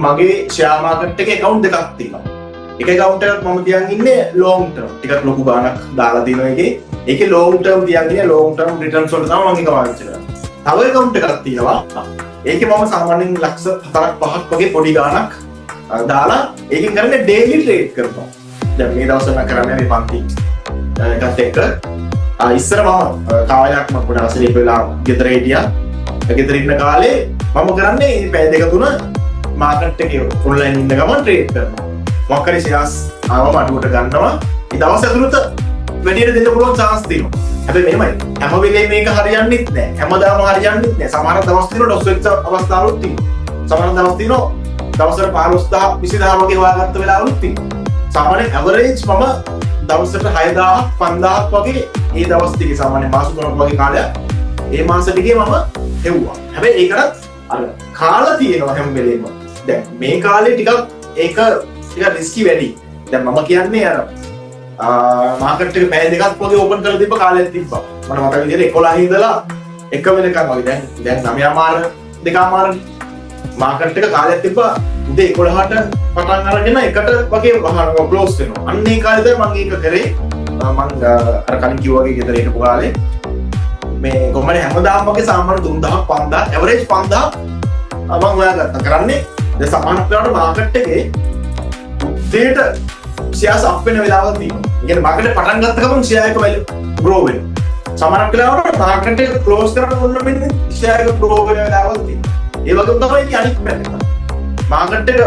මගේ share market එකේ account දෙකක් තියෙනවා. එක account එකක් මම තියන් ඉන්නේ long term. ටිකක් ලොකු ගාණක් දාලා තියෙනවා එකේ. ඒකේ long term තියන් ඉන්නේ long term returns වලට තමයි මම ඒක පාවිච්චි කරන්නේ. තව account එකක් තියෙනවා. ඒකේ මම සාමාන්‍යයෙන් ලක්ෂ 4ක් 5ක් වගේ පොඩි ගාණක් දාලා ඒකෙන් කරන්නේ daily trade කරනවා. දැන් මේ දවස්වල මම කරන්නේ මේ පන්ති එකත් එක්ක ඉස්සර මම කාලයක් මම පොඩි අවසරයක වෙලා ගෙදර හිටියා. ගෙදර ඉන්න කාලේ මම කරන්නේ පැය දෙක තුන මාකට් එකේ ඔන්ලයින් ඉන්න ගමන් ට්‍රේඩ් කරනවා. මොකක් හරි ෂෙයාර්ස් ආවම අඩුවට ගන්නවා. ඒ දවස් ඇතුළත වැඩියට දෙන්න පුළුවන් chance තියෙනවා. හැබැයි මෙහෙමයි. හැම වෙලේම මේක හරියන්නේත් නැහැ. හැමදාම හරියන්නේත් නැහැ. සමහර දවස් තියෙනවා ඩොස් වෙච්ච අවස්ථාවලුත් තියෙනවා. සමහර දවස් තියෙනවා දවසට 15000 20000 වගේ හොයාගත්ත වෙලාවලුත් තියෙනවා. සාමාන්‍ය ඇවරේජ් මම දවසට 6000ක් 5000ක් වගේ ඒ දවස් ටිකේ සාමාන්‍ය මාස 3ක් වගේ කාලයක් ඒ මාස ටිකේ මම හෙව්වා. හැබැයි ඒකටත් අර කාලා තියෙනවා හැම වෙලේම. දැන් මේ කාලේ ටිකක් ඒක ටිකක් රිස්කි වැඩි. දැන් මම කියන්නේ අර මාකට් එක පැය දෙකක් වගේ ඕපන් කරලා තිබ්බ කාලයක් තිබ්බා. මට මතක විදිහට 11 ඉඳලා 1 වෙනකන් වගේ. දැන් 9 මාර 2 මාර මාකට් එක කාලයක් තිබ්බා. උදේ 11ට පටන් අරගෙන එකට වගේ ක්ලෝස් වෙනවා. අන්න ඒ කාලේ තමයි මම ඒක කරේ. මම අර කලින් කිව්වා වගේ ගෙදර හිටපු කාලේ මේ කොහමද හැමදාම වගේ සාමාන්‍ය 3000ක් 5000 ඇවරේජ් 5000 මම හොයාගත්තා. කරන්නේ දැන් සමාන වෙලාවට මාකට් එකේ උදේට ෂෙයාර්ස් අප් වෙන වෙලාවල් තියෙනවා. ඒ කියන්නේ මාකට් එක පටන් ගත්ත ගමන් ෂෙයාර් එක වැලියු ග්‍රෝ වෙනවා. සමාන වෙලාවට මාකට් එක ක්ලෝස් කරන මොන මෙන්න ෂෙයාර් එක ග්‍රෝ වෙන වෙලාවල් තියෙනවා. ඒ වගේම තමයි ඉතින් අනිත් පැත්ත. මාකට් එක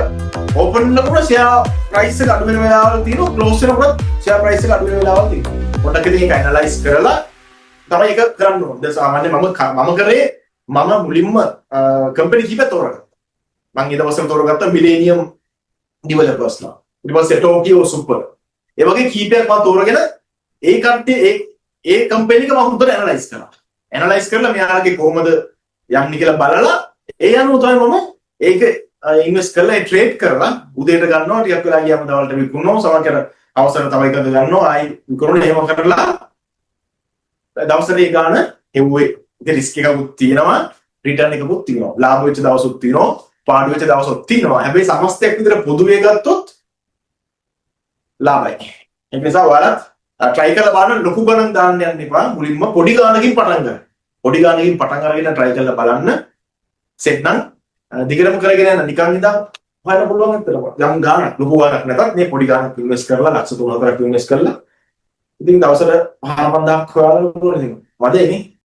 ඕපන් වෙනකොට ෂෙයාර් ප්‍රයිස් එක අඩු වෙන වෙලාවල් තියෙනවා. ක්ලෝස් වෙනකොට ෂෙයාර් ප්‍රයිස් එක අඩු වෙන වෙලාවල් තියෙනවා. පොඩ්ඩක් ඉතින් ඒක ඇනලයිස් කරලා තමයි ඒක කරන්න ඕනේ. දැන් සාමාන්‍යයෙන් මම කරේ මම මුලින්ම කම්පැනි කීපයක් තෝරගත්තා. මම ඒ දවස්වල තෝරගත්තා මිලේනියම් ඩෙවලොපර්ස්ලා. ඊට පස්සේ ටෝකියෝ සුපර්. ඒ වගේ කීපයක් මම තෝරගෙන ඒ කට්ටිය ඒ කම්පැනි එක මම හොඳට ඇනලයිස් කරා. ඇනලයිස් කරලා මෙයාගේ කොහොමද යන්නේ කියලා බලලා ඒ අනුව තමයි මම ඒක ඉන්වෙස්ට් කරලා ට්‍රේඩ් කරලා උදේට ගන්නවා ටිකක් වෙලා ගියාම දවල්ට විකුණනවා සමහර අවසර තව එකක් ගන්නවා ආයි විකුණන එහෙම කරලා දවසට ඒ ගාන හෙව්වේ. ඉතින් රිස්ක් එකකුත් තියෙනවා රිටර්න් එකකුත් තියෙනවා. ලාභ වෙච්ච දවසුත් තියෙනවා පාඩු වෙච්ච දවසුත් තියෙනවා. හැබැයි සමස්තයක් විතර පොදුවේ ගත්තොත් ලාභයි. ඒ නිසා ඔයාලත් try කරලා බලන්න. ලොකු ගණන් දාන්න යන්න එපා. මුලින්ම පොඩි ගානකින් පටන් ගන්න. පොඩි ගානකින් පටන් අරගෙන try කරලා බලන්න. සෙට් නම් දිගටම කරගෙන යන්න නිකන් ඉඳන් හොයන්න පුළුවන් අතරම. යම් ගානක් ලොකු ගානක් නැතත් මේ පොඩි ගානක් ඉන්වෙස්ට් කරලා ලක්ෂ 3-4ක් ඉන්වෙස්ට් කරලා ඉතින් දවසට 5000ක් හොයාගන්න ඕනේ. වදේ නේ.